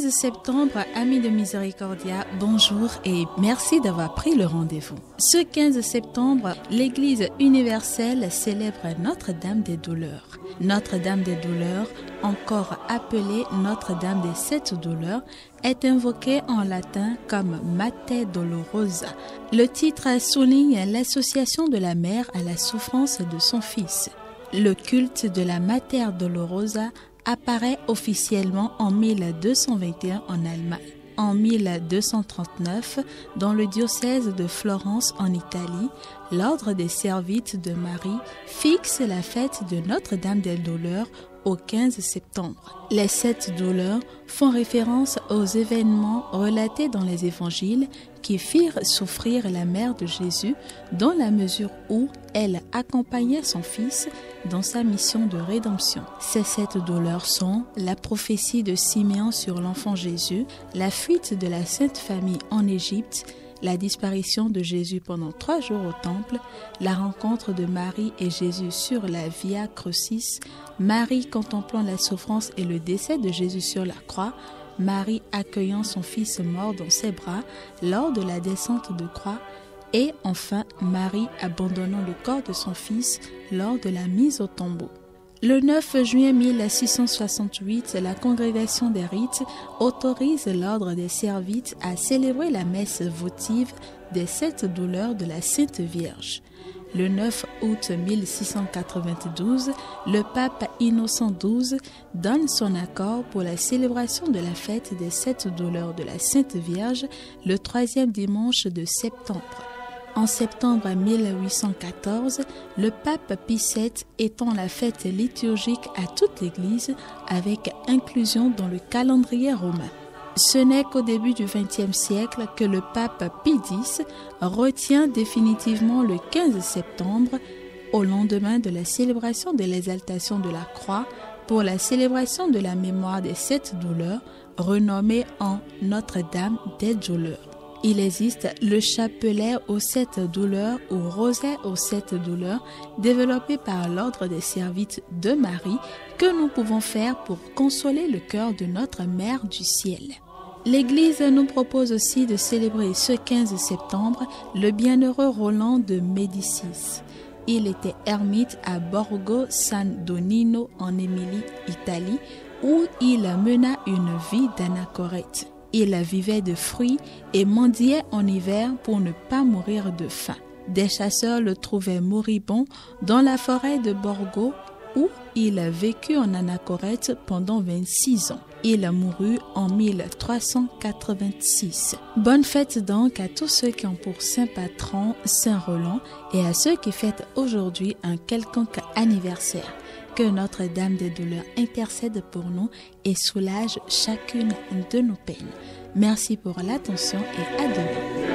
15 septembre, amis de Miséricordia, bonjour et merci d'avoir pris le rendez-vous. Ce 15 septembre, l'Église universelle célèbre Notre-Dame des Douleurs. Notre-Dame des Douleurs, encore appelée Notre-Dame des Sept Douleurs, est invoquée en latin comme Mater Dolorosa. Le titre souligne l'association de la mère à la souffrance de son fils. Le culte de la Mater Dolorosa apparaît officiellement en 1221 en Allemagne. En 1239, dans le diocèse de Florence en Italie, l'ordre des Servites de Marie fixe la fête de Notre-Dame des Douleurs au 15 septembre. Les sept douleurs font référence aux événements relatés dans les évangiles qui firent souffrir la mère de Jésus dans la mesure où elle accompagnait son fils dans sa mission de rédemption. Ces sept douleurs sont la prophétie de Siméon sur l'enfant Jésus, la fuite de la Sainte Famille en Égypte, la disparition de Jésus pendant 3 jours au temple, la rencontre de Marie et Jésus sur la Via Crucis, Marie contemplant la souffrance et le décès de Jésus sur la croix, Marie accueillant son fils mort dans ses bras lors de la descente de croix, et enfin Marie abandonnant le corps de son fils lors de la mise au tombeau. Le 9 juin 1668, la Congrégation des rites autorise l'ordre des Servites à célébrer la messe votive des sept douleurs de la Sainte Vierge. Le 9 août 1692, le pape Innocent XII donne son accord pour la célébration de la fête des sept douleurs de la Sainte Vierge le 3e dimanche de septembre. En septembre 1814, le pape Pie VII étend la fête liturgique à toute l'Église avec inclusion dans le calendrier romain. Ce n'est qu'au début du XXe siècle que le pape Pie X retient définitivement le 15 septembre, au lendemain de la célébration de l'exaltation de la croix, pour la célébration de la mémoire des sept douleurs, renommée en Notre-Dame des Douleurs. Il existe le chapelet aux sept douleurs ou rosaire aux sept douleurs développé par l'ordre des Servites de Marie que nous pouvons faire pour consoler le cœur de notre Mère du ciel. L'Église nous propose aussi de célébrer ce 15 septembre le bienheureux Roland de Médicis. Il était ermite à Borgo San Donino en Émilie, Italie, où il mena une vie d'anachorète. Il vivait de fruits et mendiait en hiver pour ne pas mourir de faim. Des chasseurs le trouvaient moribond dans la forêt de Borgo où il vécut en anachorète pendant 26 ans. Il mourut en 1386. Bonne fête donc à tous ceux qui ont pour saint patron Saint Roland et à ceux qui fêtent aujourd'hui un quelconque anniversaire. Que Notre-Dame des Douleurs intercède pour nous et soulage chacune de nos peines. Merci pour l'attention et à demain.